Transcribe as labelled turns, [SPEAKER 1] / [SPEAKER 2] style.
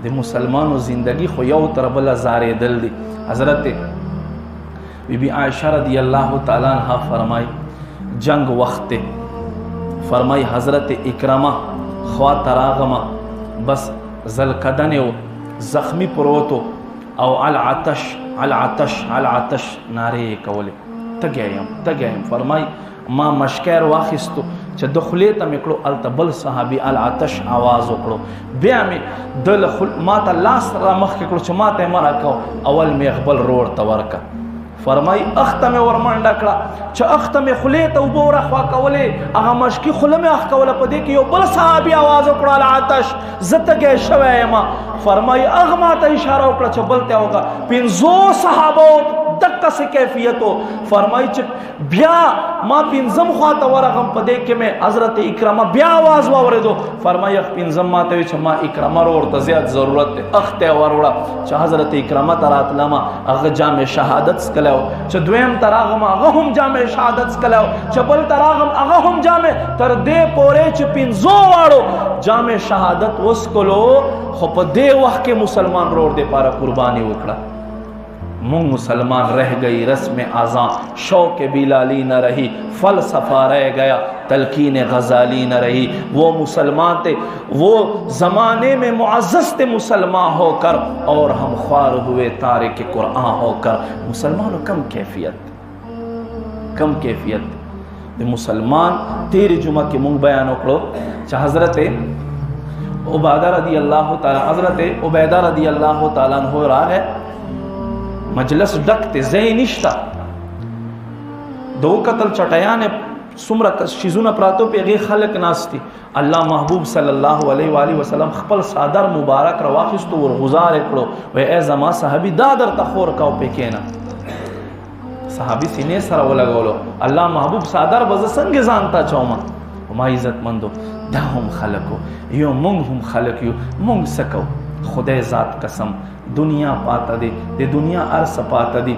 [SPEAKER 1] د مسلمانو زندگی خو یو تر بل زارېدل دي. حضرت بی بی عائشہ رضی اللہ تعالی عنہ فرمائی جنگ وقت فرمائی حضرت اکرمہ خوا تراغمہ بس زلکدن و زخمی پروتو او العطش العطش العطش نعرے کولے تگیم فرمائی ما مشکر واخستو چې دخلی ته مې کړو هلته بل صحابي العطش آواز وکړو بیا مې دل ما ته لاس را مخکې کړو چې ما ته یې مه راکو اول مې خپل روړ ته ورکه فرمایي اخته مې ورمنډه کړه چې اخته مې خولې ته اوبه ورخوا کولې هغه مشکي خوله مې اخ کوله په دې کې یو بل صحابي آواز وکړو العطش زه تږی شوی یم فرمایي هغه ما ته اشاره وکړه چې بل ته وکړه 50 صحابو دقه سے کیفیتو فرمائی چې بیا ما پنځم خواته ورغم په دې کې مې حضرت اکرمه بیا آواز واورېدو فرمائی پنځم ما ته وی چې ما اکرمه ورته زیات ضرورت دی اخته وروړه چې حضرت اکرمه ته راتلمه هغه جامع شهادت څکلی و چې دویم ته راغم هغه هم جامع شهادت څکلی و چې بل ته راغم هغه هم جامع تر دې پورې چې 50 واړو جامع شهادت وڅکلو خو په دې وخت کې مسلمان روړ دې پاره قرباني وکړه مونږ مسلمان رہ گئی رسم آزاں شوق بلالی نہ رہی فلسفہ رہ گیا تلقین غزالی نہ رہی وہ مسلمان تھے وہ زمانے میں معزز تھے مسلمان ہو کر اور ہم خوار ہوئے تارک قرآن ہو کر مسلمانوں کم کیفیت مسلمان تیری جمعہ کے مونږ بیان وکړو چې حضرت عبیدہ رضی اللہ تعالی عنہ راغی مجلس ډکته ځای نشته دو قتل چټیان څومره شیزونه پراتو پیغه خلق ناشتي الله محبوب صلی الله علیه و آله وسلم خپل صادر مبارک رواخستو ور غزار کړو و ای زما صحابي دادر تخور کاو پکینا صحابي سینې سره ولګولو الله محبوب صادر بز څنګه ځانتا چوما ما عزت مندو دا هم خلقو یو مونږ هم خلق یو مونږ سکو خدای ذات قسم دنیا پاتا دی دنیا ارس پاتا دی